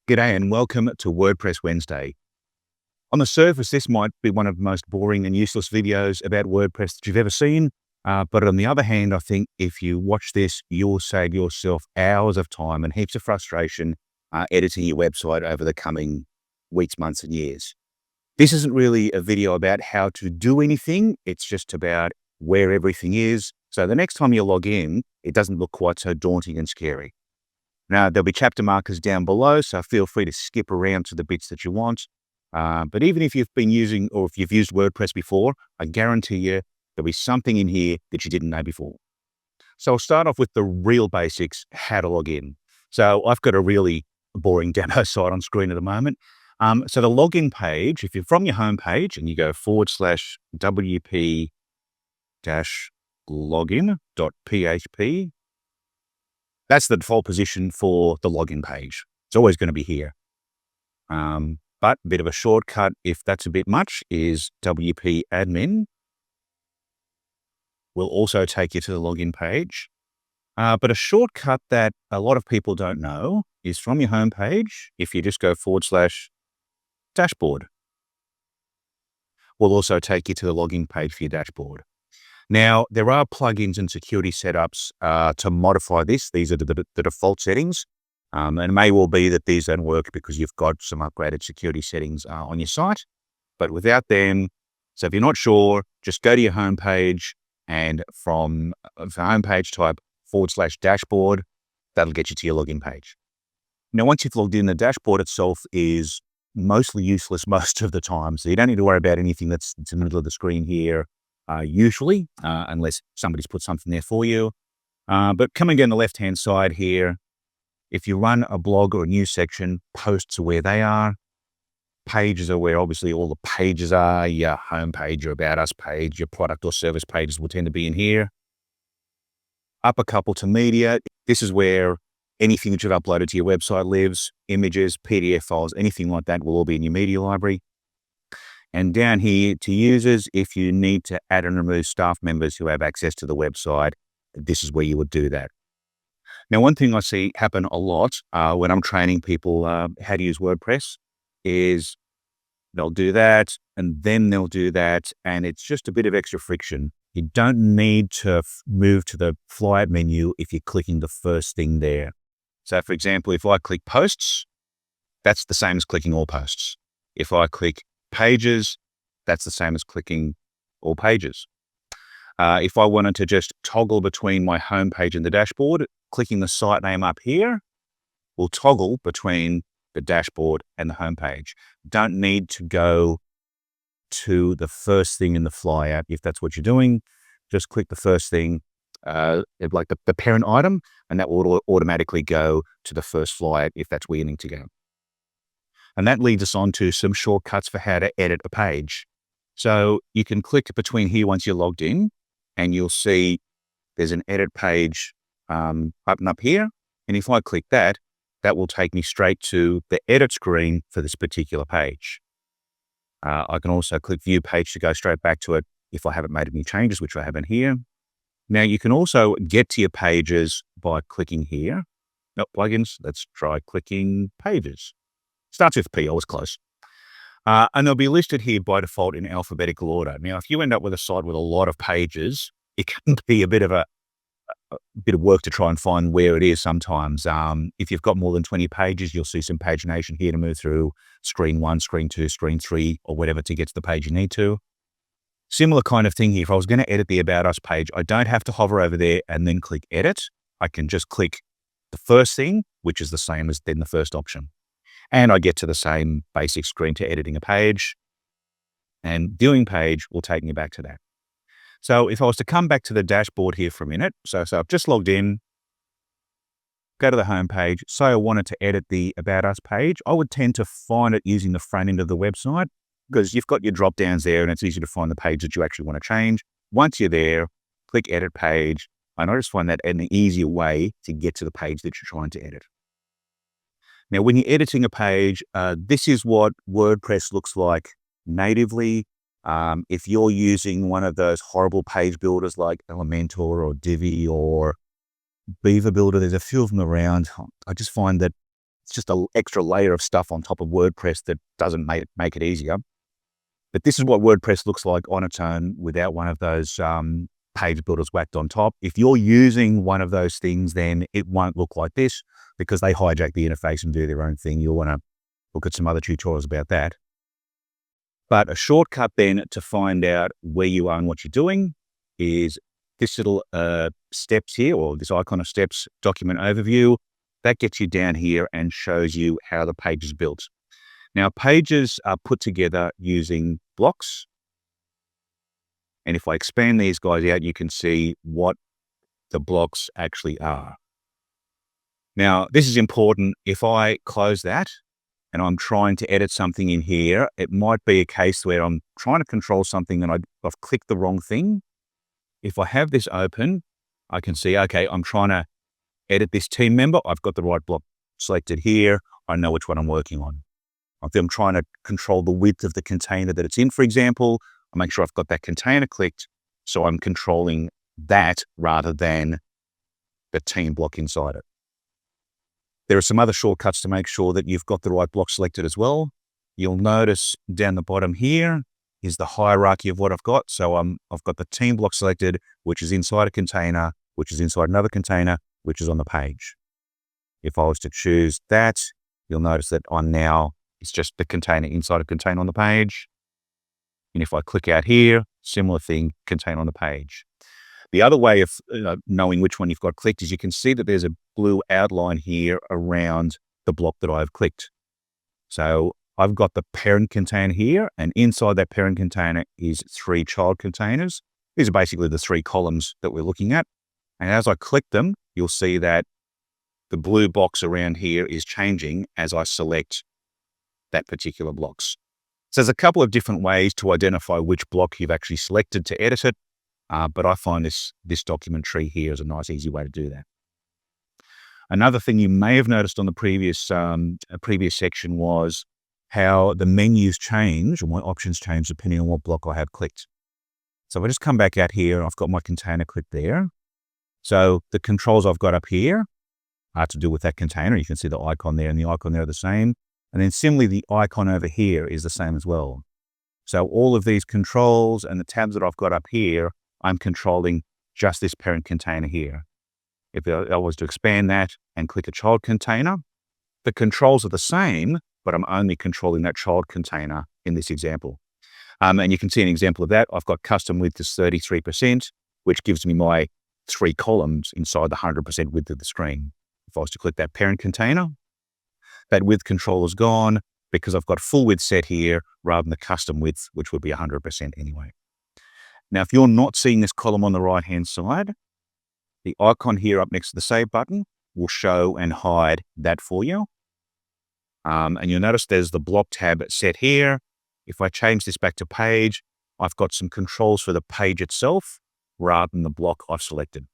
G'day and welcome to WordPress Wednesday. On the surface, this might be one of the most boring and useless videos about WordPress that you've ever seen. But on the other hand, I think if you watch this, you'll save yourself hours of time and heaps of frustration editing your website over the coming weeks, months, and years. This isn't really a video about how to do anything. It's just about where everything is. So the next time you log in, it doesn't look quite so daunting and scary. Now, there'll be chapter markers down below, so feel free to skip around to the bits that you want. But even if you've been using, or if you've used WordPress before, I guarantee you there'll be something in here that you didn't know before. So I'll start off with the real basics, how to log in. So I've got a really boring demo site on screen at the moment. So the login page, if you're from your home page and you go /wp-login.php, that's the default position for the login page. It's always going to be here. But a bit of a shortcut, if that's a bit much, is WP admin will also take you to the login page. But a shortcut that a lot of people don't know is from your home page. If you just go /dashboard, will also take you to the login page for your dashboard. Now, there are plugins and security setups to modify this. These are the default settings. And it may well be that these don't work because you've got some upgraded security settings on your site. But without them, so if you're not sure, just go to your homepage and from the homepage type /dashboard, that'll get you to your login page. Now, once you've logged in, the dashboard itself is mostly useless most of the time. So you don't need to worry about anything that's in the middle of the screen here. Usually, unless somebody's put something there for you. But coming down the left-hand side here, if you run a blog or a news section, posts are where they are. Pages are where obviously all the pages are. Your homepage, your About Us page, your product or service pages will tend to be in here. Up a couple to media. This is where anything that you've uploaded to your website lives. Images, PDF files, anything like that will all be in your media library. And down here to users, if you need to add and remove staff members who have access to the website, this is where you would do that. Now, one thing I see happen a lot when I'm training people how to use WordPress is they'll do that and then they'll do that. And it's just a bit of extra friction. You don't need to move to the flyout menu if you're clicking the first thing there. So, for example, if I click posts, that's the same as clicking all posts. If I click pages, that's the same as clicking all pages. If I wanted to just toggle between my home page and the dashboard, clicking the site name up here will toggle between the dashboard and the home page. Don't need to go to the first thing in the flyout if that's what you're doing. Just click the first thing, like the parent item, and that will automatically go to the first flyout if that's where you need to go. And that leads us on to some shortcuts for how to edit a page. So you can click between here once you're logged in, and you'll see there's an edit page button up here. And if I click that, that will take me straight to the edit screen for this particular page. I can also click view page to go straight back to it if I haven't made any changes, which I haven't here. Now you can also get to your pages by clicking here. No plugins. Let's try clicking pages. Starts with P, I was close. And they'll be listed here by default in alphabetical order. Now, if you end up with a site with a lot of pages, it can be a bit of work to try and find where it is sometimes. If you've got more than 20 pages, you'll see some pagination here to move through screen 1, screen 2, screen 3, or whatever to get to the page you need to. Similar kind of thing here. If I was going to edit the About Us page, I don't have to hover over there and then click Edit. I can just click the first thing, which is the same as then the first option. And I get to the same basic screen to editing a page, and viewing page will take me back to that. So if I was to come back to the dashboard here for a minute, so I've just logged in, go to the home page. Say I wanted to edit the About Us page, I would tend to find it using the front end of the website because you've got your drop downs there and it's easy to find the page that you actually want to change. Once you're there, click Edit Page, and I just find that an easier way to get to the page that you're trying to edit. Now, when you're editing a page, this is what WordPress looks like natively. If you're using one of those horrible page builders like Elementor or Divi or Beaver Builder, there's a few of them around. I just find that It's just an extra layer of stuff on top of WordPress that doesn't make it easier. But this is what WordPress looks like on its own without one of those page builders whacked on top. If you're using one of those things, then it won't look like this because they hijack the interface and do their own thing. You'll want to look at some other tutorials about that. But a shortcut then to find out where you are and what you're doing is this little steps here, or this icon of steps document overview. That gets you down here and shows you how the page is built. Now, pages are put together using blocks. And if I expand these guys out, you can see what the blocks actually are. Now, this is important. If I close that and I'm trying to edit something in here, it might be a case where I'm trying to control something and I've clicked the wrong thing. If I have this open, I can see, okay, I'm trying to edit this team member. I've got the right block selected here. I know which one I'm working on. If I'm trying to control the width of the container that it's in, for example, I make sure I've got that container clicked. So I'm controlling that rather than the team block inside it. There are some other shortcuts to make sure that you've got the right block selected as well. You'll notice down the bottom here is the hierarchy of what I've got. So I've got the team block selected, which is inside a container, which is inside another container, which is on the page. If I was to choose that, you'll notice that it's just the container inside a container on the page. And if I click out here, similar thing, container on the page. The other way of knowing which one you've got clicked is you can see that there's a blue outline here around the block that I've clicked. So I've got the parent container here, and inside that parent container is 3 child containers. These are basically the 3 columns that we're looking at. And as I click them, you'll see that the blue box around here is changing as I select that particular blocks. So there's a couple of different ways to identify which block you've actually selected to edit it. But I find this document tree here is a nice, easy way to do that. Another thing you may have noticed on the previous section was how the menus change or my options change depending on what block I have clicked. So if I just come back out here, I've got my container clicked there. So the controls I've got up here are to do with that container. You can see the icon there and the icon there are the same. And then similarly, the icon over here is the same as well. So all of these controls and the tabs that I've got up here, I'm controlling just this parent container here. If I was to expand that and click a child container, the controls are the same, but I'm only controlling that child container in this example. And you can see an example of that. I've got custom width is 33%, which gives me my 3 columns inside the 100% width of the screen. If I was to click that parent container, that width control is gone because I've got full width set here rather than the custom width, which would be 100% anyway. Now, if you're not seeing this column on the right-hand side, the icon here up next to the Save button will show and hide that for you. And you'll notice there's the block tab set here. If I change this back to page, I've got some controls for the page itself rather than the block I've selected.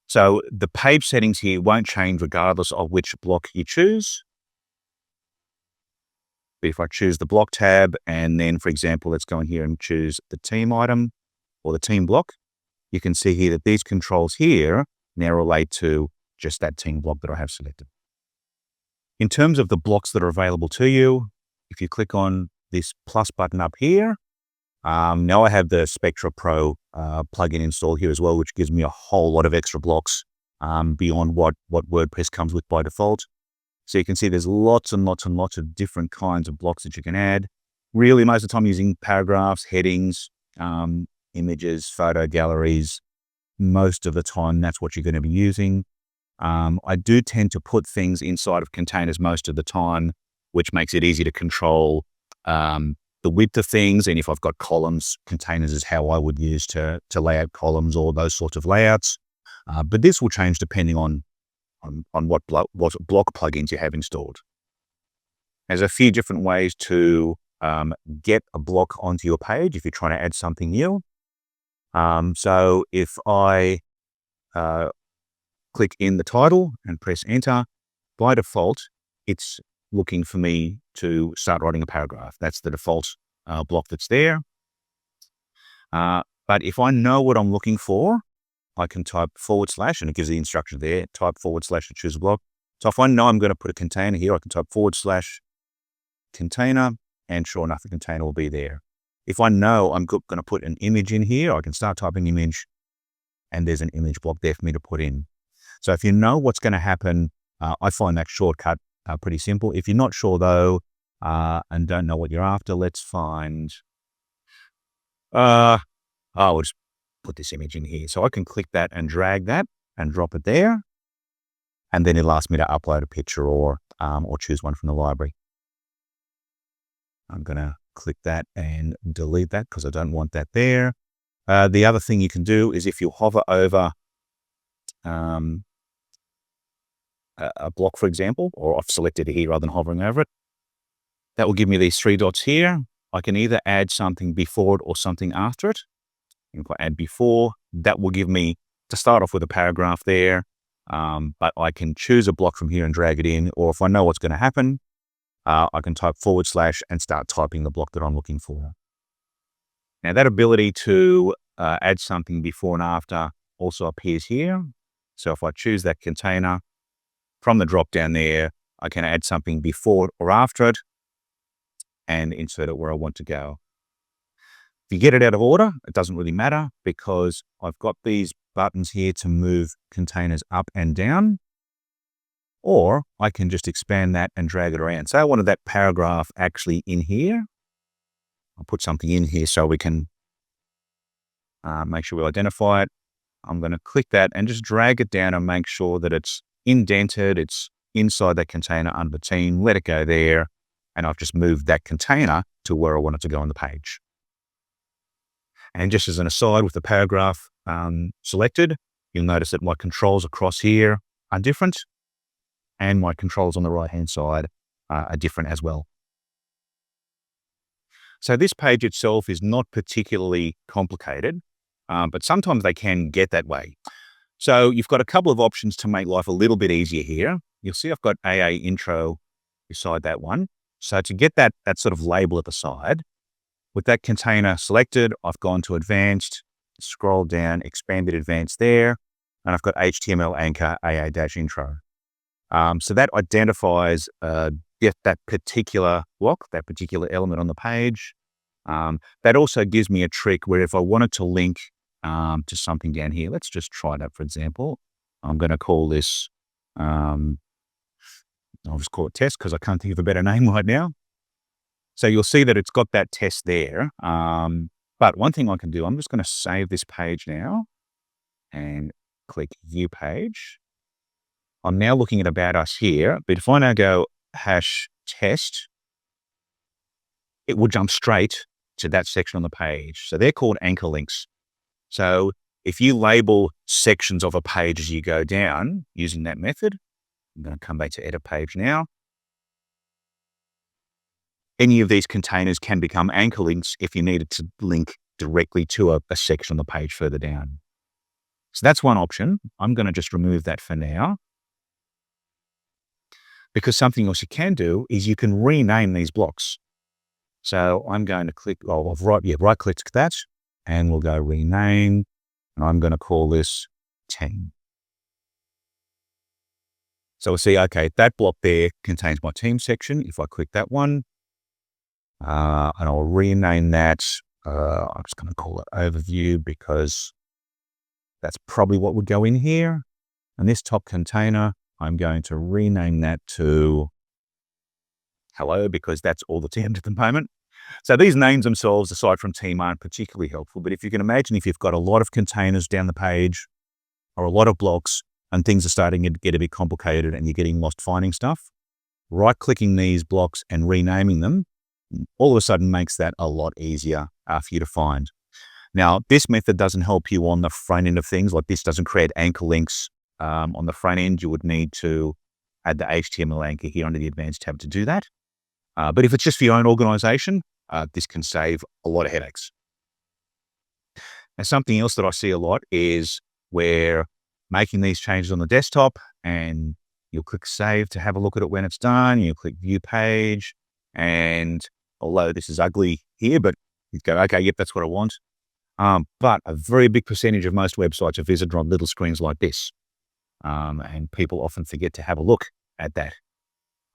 So the page settings here won't change regardless of which block you choose. But if I choose the block tab and then, for example, let's go in here and choose the team item or the team block, you can see here that these controls here now relate to just that team block that I have selected. In terms of the blocks that are available to you, if you click on this plus button up here, now I have the Spectra Pro plugin installed here as well, which gives me a whole lot of extra blocks beyond what WordPress comes with by default. So you can see there's lots and lots and lots of different kinds of blocks that you can add. Really, most of the time using paragraphs, headings, images, photo galleries. Most of the time, that's what you're going to be using. I do tend to put things inside of containers most of the time, which makes it easy to control the width of things. And if I've got columns, containers is how I would use to lay out columns or those sorts of layouts. But this will change depending on what block plugins you have installed. There's a few different ways to get a block onto your page if you're trying to add something new. So if I click in the title and press enter, by default, it's looking for me to start writing a paragraph. That's the default block that's there. But if I know what I'm looking for, I can type / and it gives the instruction there, type / to choose a block. So if I know I'm going to put a container here, I can type / container, and sure enough, the container will be there. If I know I'm going to put an image in here, I can start typing image, and there's an image block there for me to put in. So if you know what's going to happen, I find that shortcut pretty simple. If you're not sure though, and don't know what you're after, let's find, I'll just put this image in here. So I can click that and drag that and drop it there. And then it'll ask me to upload a picture or choose one from the library. I'm going to click that and delete that because I don't want that there. The other thing you can do is if you hover over a block, for example, or I've selected it here rather than hovering over it, that will give me these 3 dots here. I can either add something before it or something after it. If I add before, that will give me, to start off with, a paragraph there, but I can choose a block from here and drag it in, or if I know what's going to happen, I can type / and start typing the block that I'm looking for. Now that ability to add something before and after also appears here. So if I choose that container, from the drop down there, I can add something before or after it and insert it where I want to go. If you get it out of order, it doesn't really matter because I've got these buttons here to move containers up and down, or I can just expand that and drag it around. So I wanted that paragraph actually in here. I'll put something in here so we can make sure we identify it. I'm going to click that and just drag it down and make sure that it's indented, it's inside that container under the team, let it go there, and I've just moved that container to where I want it to go on the page. And just as an aside, with the paragraph selected, you'll notice that my controls across here are different, and my controls on the right-hand side are different as well. So this page itself is not particularly complicated, but sometimes they can get that way. So you've got a couple of options to make life a little bit easier here. You'll see I've got AA intro beside that one. So to get that sort of label at the side, with that container selected, I've gone to advanced, scroll down, expanded advanced there, and I've got HTML anchor AA-intro. So that identifies that particular block, that particular element on the page. That also gives me a trick where if I wanted to link to something down here, let's just try that, for example. I'm going to call this, I'll just call it test because I can't think of a better name right now. So you'll see that it's got that test there. But one thing I can do, I'm just going to save this page now and click view page. I'm now looking at About Us here, but if I now go #test, it will jump straight to that section on the page. So they're called anchor links. So if you label sections of a page as you go down using that method, I'm going to come back to edit page now. Any of these containers can become anchor links if you needed to link directly to a section on the page further down. So that's one option. I'm going to just remove that for now, because something else you can do is you can rename these blocks. So I'm going to click, right-click that, and we'll go rename, and I'm going to call this 10. So we'll see, okay, that block there contains my team section. If I click that one, and I'll rename that, I'm just going to call it overview because that's probably what would go in here. And this top container, I'm going to rename that to hello because that's all that's in at the moment. So these names themselves, aside from team, aren't particularly helpful. But if you can imagine, if you've got a lot of containers down the page or a lot of blocks and things are starting to get a bit complicated and you're getting lost finding stuff, right-clicking these blocks and renaming them all of a sudden makes that a lot easier for you to find. Now, this method doesn't help you on the front end of things. Like this doesn't create anchor links on the front end. You would need to add the HTML anchor here under the advanced tab to do that. But if it's just for your own organization, this can save a lot of headaches. Now, something else that I see a lot is where making these changes on the desktop and you'll click save to have a look at it when it's done. You click view page, and although this is ugly here, but you go, okay, yep, that's what I want. But a very big percentage of most websites are visited on little screens like this. And people often forget to have a look at that.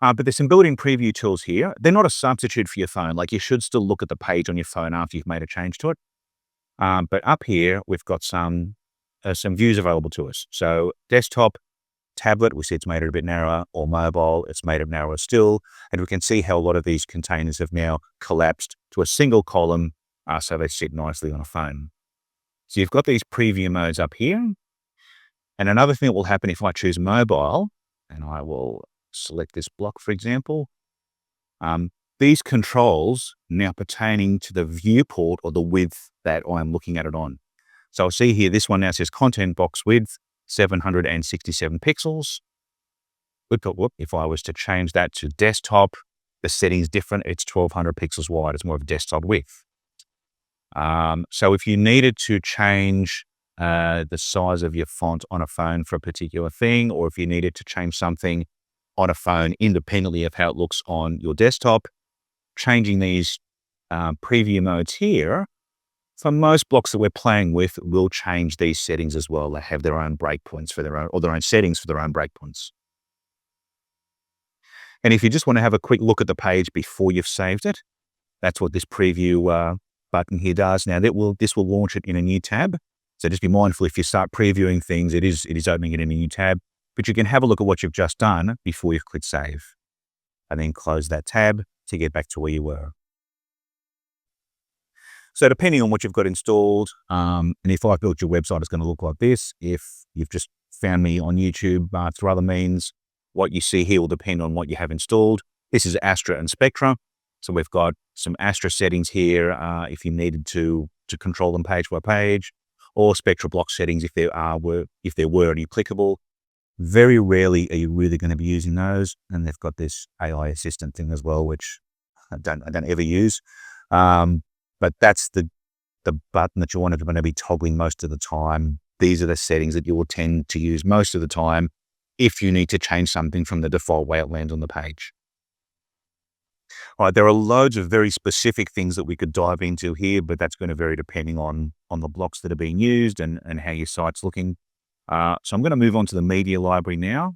But there's some built-in preview tools here. They're not a substitute for your phone. Like, you should still look at the page on your phone after you've made a change to it. But up here, we've got some views available to us. So desktop, tablet, we see it's made it a bit narrower, or mobile, it's made it narrower still. And we can see how a lot of these containers have now collapsed to a single column, so they sit nicely on a phone. So you've got these preview modes up here. And another thing that will happen if I choose mobile, and I will select this block, for example, these controls now pertaining to the viewport or the width that I'm looking at it on. So I'll see here, this one now says content box width, 767 pixels. If I was to change that to desktop, the setting's different. It's 1200 pixels wide. It's more of a desktop width. So if you needed to change the size of your font on a phone for a particular thing, or if you needed to change something on a phone independently of how it looks on your desktop, changing these preview modes here, for most blocks that we're playing with, will change these settings as well. They have their own breakpoints for their own settings for their own breakpoints. And if you just want to have a quick look at the page before you've saved it, that's what this preview button here does. Now this will launch it in a new tab. So just be mindful, if you start previewing things, it is opening it in a new tab, but you can have a look at what you've just done before you've clicked save, and then close that tab to get back to where you were. So depending on what you've got installed, and if I've built your website, it's going to look like this. If you've just found me on YouTube through other means, what you see here will depend on what you have installed. This is Astra and Spectra. So we've got some Astra settings here if you needed to control them page by page, or Spectra block settings if there were any applicable. Very rarely are you really going to be using those. And they've got this AI assistant thing as well, which I don't ever use. But that's the button that you want to be toggling most of the time. These are the settings that you will tend to use most of the time if you need to change something from the default way it lands on the page. All right, there are loads of very specific things that we could dive into here, but that's going to vary depending on the blocks that are being used and how your site's looking. So I'm going to move on to the media library now.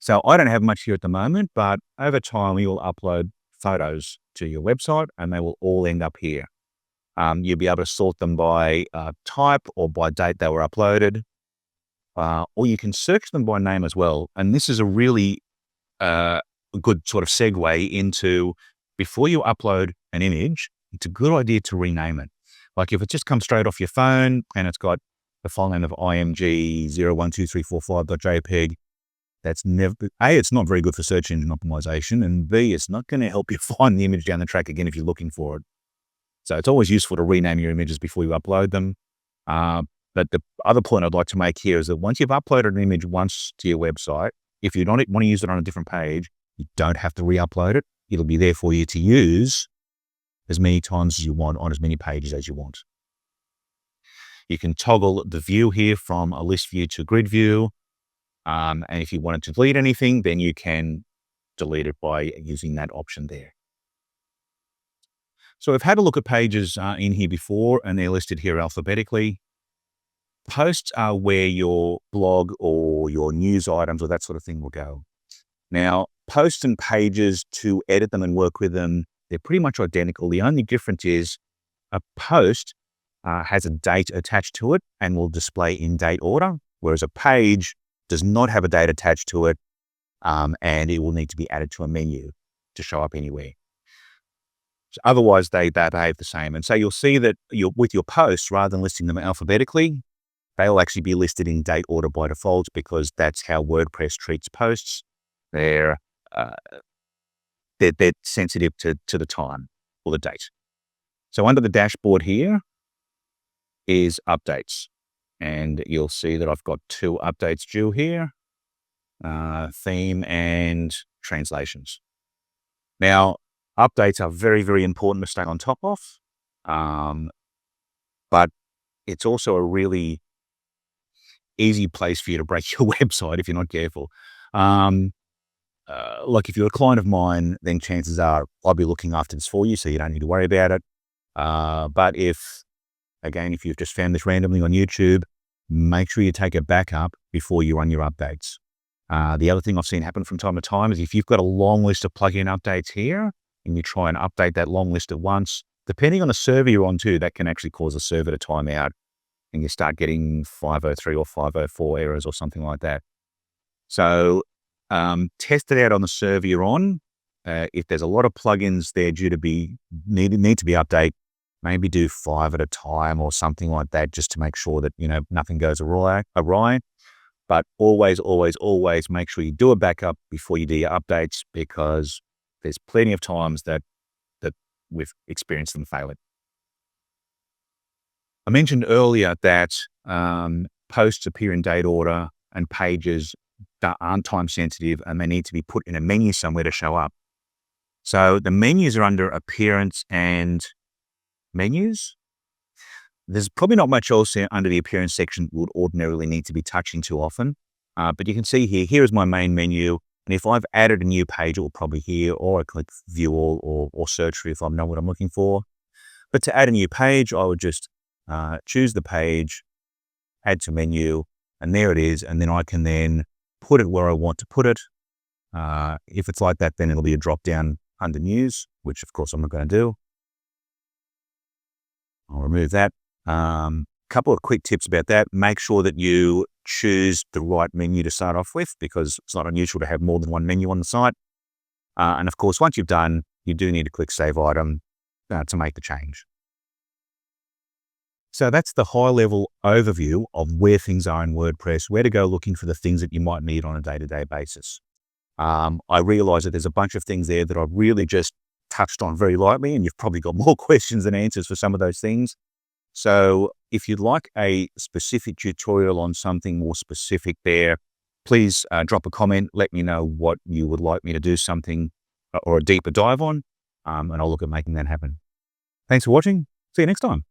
So I don't have much here at the moment, but over time we will upload photos to your website and they will all end up here. You'll be able to sort them by type or by date they were uploaded, or you can search them by name as well. And this is a really good sort of segue into, before you upload an image, it's a good idea to rename it. Like if it just comes straight off your phone and it's got the file name of img012345.jpg, that's never, A, it's not very good for search engine optimization, and B, it's not going to help you find the image down the track again if you're looking for it. So it's always useful to rename your images before you upload them. But the other point I'd like to make here is that once you've uploaded an image once to your website, if you don't want to use it on a different page, you don't have to re-upload it. It'll be there for you to use as many times as you want on as many pages as you want. You can toggle the view here from a list view to grid view. And if you wanted to delete anything, then you can delete it by using that option there. So I've had a look at pages in here before, and they're listed here alphabetically. Posts are where your blog or your news items or that sort of thing will go. Now, posts and pages, to edit them and work with them, they're pretty much identical. The only difference is a post has a date attached to it and will display in date order, whereas a page does not have a date attached to it, and it will need to be added to a menu to show up anywhere. So otherwise, they behave the same. And so you'll see that with your posts, rather than listing them alphabetically, they'll actually be listed in date order by default, because that's how WordPress treats posts. They're sensitive to the time or the date. So under the dashboard here is updates. And you'll see that I've got 2 updates due here, theme and translations. Now, updates are very, very important to stay on top of, but it's also a really easy place for you to break your website if you're not careful. Like if you're a client of mine, then chances are I'll be looking after this for you, so you don't need to worry about it. But if you've just found this randomly on YouTube, make sure you take a backup before you run your updates. The other thing I've seen happen from time to time is if you've got a long list of plugin updates here and you try and update that long list at once, depending on the server you're on too, that can actually cause a server to time out and you start getting 503 or 504 errors or something like that. So test it out on the server you're on. If there's a lot of plugins there due to be need to be updated, maybe do 5 at a time or something like that, just to make sure that nothing goes awry. But always, always, always make sure you do a backup before you do your updates, because there's plenty of times that we've experienced them failing. I mentioned earlier that posts appear in date order and pages that aren't time sensitive and they need to be put in a menu somewhere to show up. So the menus are under appearance and menus. There's probably not much else under the appearance section would ordinarily need to be touching too often. But you can see here is my main menu. And if I've added a new page, it will probably here, or I click view all or search for if I know what I'm looking for. But to add a new page, I would just choose the page, add to menu, and there it is. And then I can then put it where I want to put it. If it's like that, then it'll be a drop down under news, which of course I'm not going to do. I'll remove that. Couple of quick tips about that. Make sure that you choose the right menu to start off with, because it's not unusual to have more than one menu on the site. And of course, once you've done, you do need to click Save Item to make the change. So that's the high-level overview of where things are in WordPress, where to go looking for the things that you might need on a day-to-day basis. I realize that there's a bunch of things there that I've really just touched on very lightly, and you've probably got more questions than answers for some of those things. So if you'd like a specific tutorial on something more specific there, please drop a comment. Let me know what you would like me to do something or a deeper dive on, and I'll look at making that happen. Thanks for watching. See you next time.